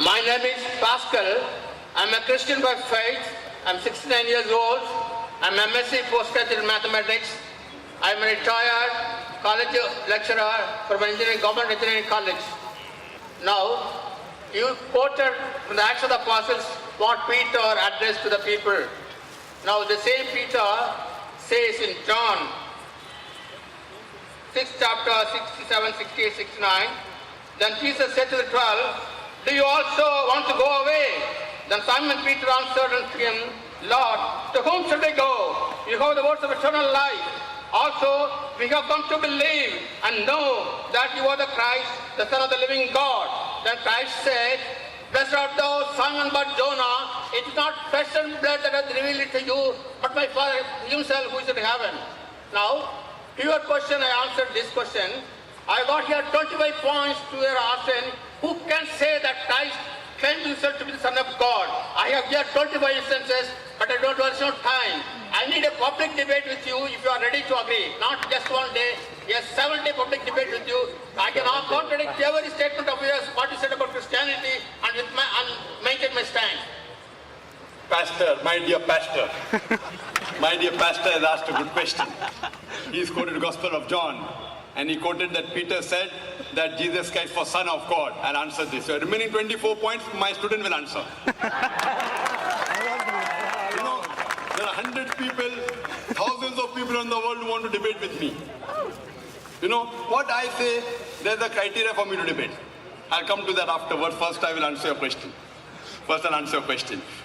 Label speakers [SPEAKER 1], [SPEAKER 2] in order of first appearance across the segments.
[SPEAKER 1] My name is Pascal. I'm a Christian by faith. I'm 69 years old. I'm a MSc postgraduate in mathematics. I'm a retired college lecturer from engineering, government engineering college. Now, you quoted from the Acts of the Apostles what Peter addressed to the people. Now, the same Peter says in John 6 chapter 67, 68, 69, then Jesus said to the 12, do you also want to go away? Then Simon Peter answered unto him, Lord, to whom should I go? You have the words of eternal life. Also, we have come to believe and know that you are the Christ, the Son of the living God. Then Christ said, blessed art thou, Simon Bar-Jonah. It is not flesh and blood that hath revealed it to you, but my Father himself who is in heaven. Now, to your question, I answered this question. I got here 25 points to your asking, who can say that Christ claimed himself to be the Son of God? I have here 25 instances, but I don't want no time. I need a public debate with you if you are ready to agree. Not just one day, a 7-day public debate with you. I can contradict every statement of yours, what you said about Christianity, and maintain my stand.
[SPEAKER 2] Pastor, my dear pastor has asked a good question. He's quoted the Gospel of John, and he quoted that Peter said that Jesus Christ was Son of God. I'll answer this. So remaining 24 points, my student will answer. You know, there are 100 people, thousands of people in the world who want to debate with me. You know, what I say, there's a criteria for me to debate. I'll come to that afterwards. First, I will answer your question.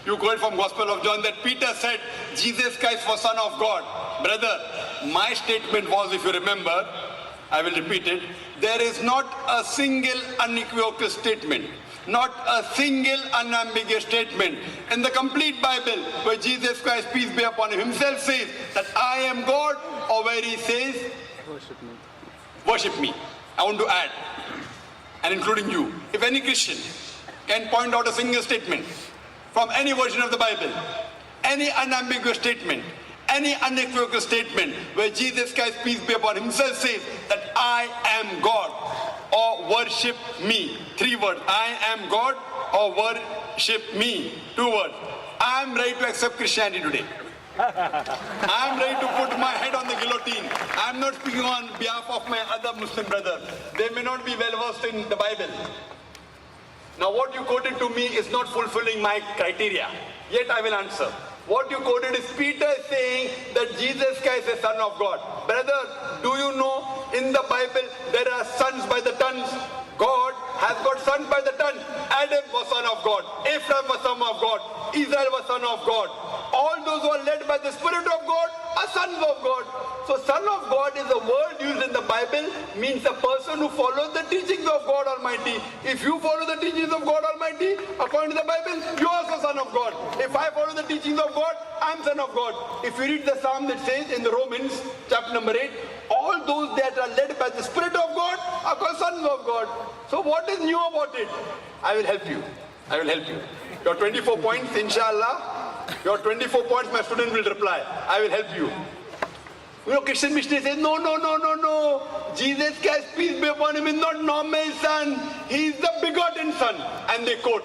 [SPEAKER 2] You quote from Gospel of John that Peter said, Jesus Christ was Son of God. Brother, my statement was, if you remember, I will repeat it, there is not a single unequivocal statement, not a single unambiguous statement in the complete Bible where Jesus Christ, peace be upon him, himself says that I am God, or where he says, worship me. I want to add, and including you, if any Christian can point out a single statement from any version of the Bible, any unambiguous statement, any unequivocal statement where Jesus Christ, peace be upon himself, says that I am God, or worship me. 3 words. I am God, or worship me. 2 words. I am ready to accept Christianity today. I am ready to put my head on the guillotine. I am not speaking on behalf of my other Muslim brother. They may not be well versed in the Bible. Now what you quoted to me is not fulfilling my criteria. Yet I will answer. What you quoted is Peter saying that Jesus Christ is Son of God. Brother, do you know in the Bible there are sons by the tons? God has got sons by the ton. Adam was son of God. Ephraim was son of God. Israel was son of God. All those who are led by the Spirit of God are sons of God. So son of God is a word used in the Bible, means a person who follows the teachings of God Almighty. If you follow the teachings of God Almighty, according to the Bible, you are also son of God. If I follow the teachings of God, I am son of God. If you read the Psalm that says in the Romans, chapter number 8, all those that are led by the Spirit of God are called sons of God. So what is new about it? I will help you. Your 24 points, inshallah, your 24 points, my student will reply. I will help you. You know, Christian missionary says, no. Jesus Christ, peace be upon him, is not normal son. He is the begotten son. And they quote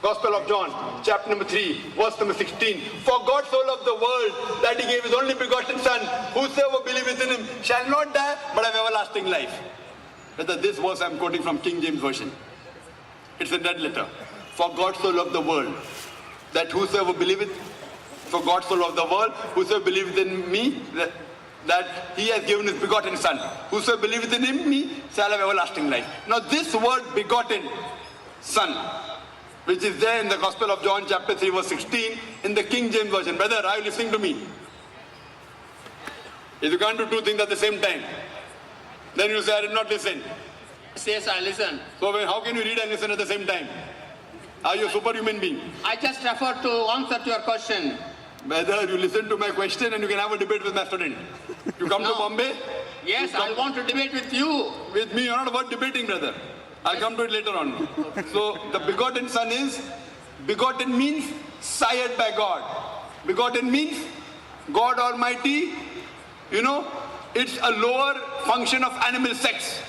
[SPEAKER 2] Gospel of John, chapter number 3, verse number 16. For God so loved the world that he gave his only begotten son. Whosoever believeth in him shall not die, but have everlasting life. Whether this verse I'm quoting from King James Version. It's a red letter. For God so loved the world that whosoever believeth, for God so loved the world, whosoever believeth in me, that he has given his begotten son. Whosoever believeth in him, me, shall have everlasting life. Now this word begotten son, which is there in the Gospel of John chapter 3 verse 16 in the King James Version. Brother, are you listening to me? If you can't do 2 things at the same time, then you say, I did not listen.
[SPEAKER 1] Yes, I listen.
[SPEAKER 2] So how can you read and listen at the same time? Are you a superhuman being?
[SPEAKER 1] I just refer to answer to your question.
[SPEAKER 2] Whether you listen to my question and you can have a debate with my student. You come to Bombay?
[SPEAKER 1] Yes, I want to debate with you.
[SPEAKER 2] With me, you're not about debating, brother. I'll come to it later on. So the begotten son is, begotten means sired by God. Begotten means God Almighty, you know, it's a lower function of animal sex.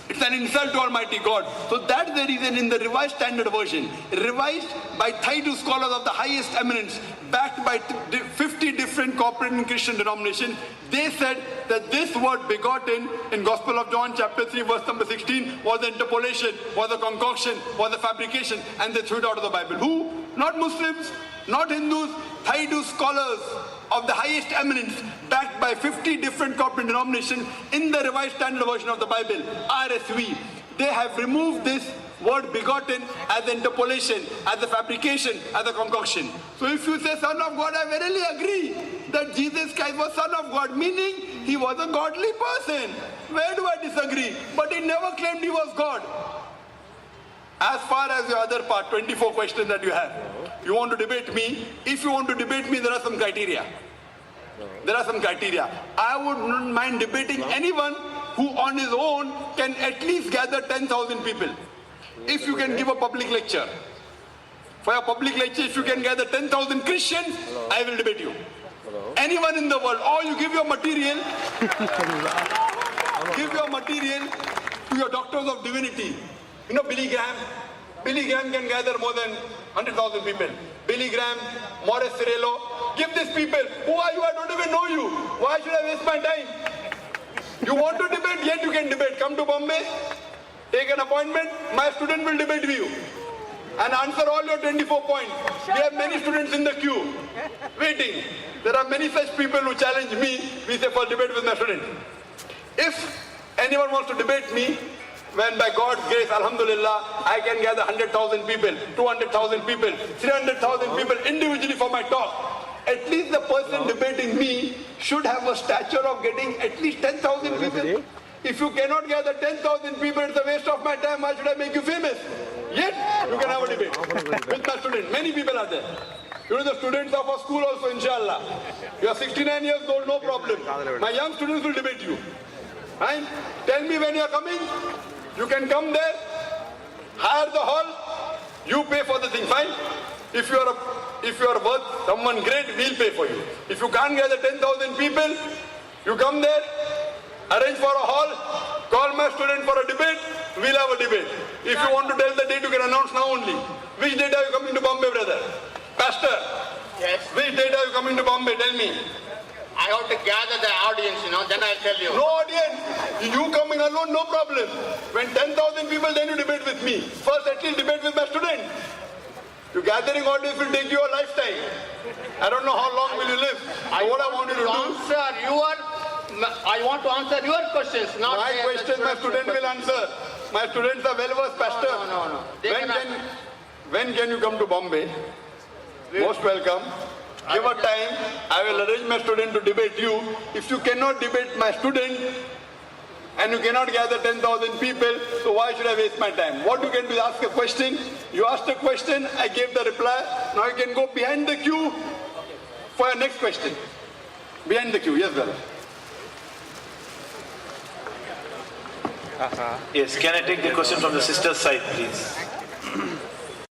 [SPEAKER 2] It's an insult to Almighty God. So that's the reason in the Revised Standard Version, revised by 32 scholars of the highest eminence, backed by 50 different corporate and Christian denominations, they said that this word begotten in Gospel of John chapter 3 verse number 16 was an interpolation, was a concoction, was a fabrication, and they threw it out of the Bible. Who? Not Muslims, not Hindus, 32 scholars of the highest eminence, backed by 50 different corporate denominations in the Revised Standard Version of the Bible, RSV. They have removed this word begotten as an interpolation, as a fabrication, as a concoction. So if you say Son of God, I verily agree that Jesus Christ was Son of God, meaning he was a godly person. Where do I disagree? But he never claimed he was God. As far as your other part, 24 questions that you have, you want to debate me. If you want to debate me, there are some criteria. There are some criteria. I would not mind debating anyone who on his own can at least gather 10,000 people. If you can give a public lecture. For a public lecture, if you can gather 10,000 Christians, I will debate you. Anyone in the world, or you give your material, to your doctors of divinity. You know Billy Graham? Billy Graham can gather more than 100,000 people. Billy Graham, Morris Cerullo. Give these people. Who are you? I don't even know you. Why should I waste my time? You want to debate? Yet you can debate. Come to Bombay. Take an appointment. My student will debate with you. And answer all your 24 points. We have many students in the queue. Waiting. There are many such people who challenge me. We say for debate with my student. If anyone wants to debate me, when by God's grace, Alhamdulillah, I can gather 100,000 people, 200,000 people, 300,000 people individually for my talk. At least the person debating me should have a stature of getting at least 10,000 people. If you cannot gather 10,000 people, it's a waste of my time. Why should I make you famous? Yet, you can have a debate with my student. Many people are there. You know the students of our school also, inshallah. You are 69 years old, no problem. My young students will debate you. Fine? Tell me when you are coming. You can come there, hire the hall, you pay for the thing, fine? If you are worth someone great, we'll pay for you. If you can't gather 10,000 people, you come there, arrange for a hall, call my student for a debate, we'll have a debate. If you want to tell the date, you can announce now only. Which date are you coming to Bombay, brother? Pastor?
[SPEAKER 1] Yes.
[SPEAKER 2] Which date are you coming to Bombay? Tell me.
[SPEAKER 1] I have to gather the audience, then I'll tell you.
[SPEAKER 2] No audience. You coming alone, no problem. When 10,000 people, then you debate with me. First, at least debate with my student. You gathering audience will take you a lifetime. I don't know how long will you live. I want you to do.
[SPEAKER 1] I want to answer your questions, not
[SPEAKER 2] my questions. My student will answer. My students are well-versed, Pastor.
[SPEAKER 1] No.
[SPEAKER 2] When can you come to Bombay? Most welcome. Give a time, I will arrange my student to debate you. If you cannot debate my student and you cannot gather 10,000 people, so why should I waste my time? What you can do is ask a question. You asked a question, I gave the reply. Now you can go behind the queue for your next question. Behind the queue, yes, brother.
[SPEAKER 3] Yes, can I take the question from the sister's side, please?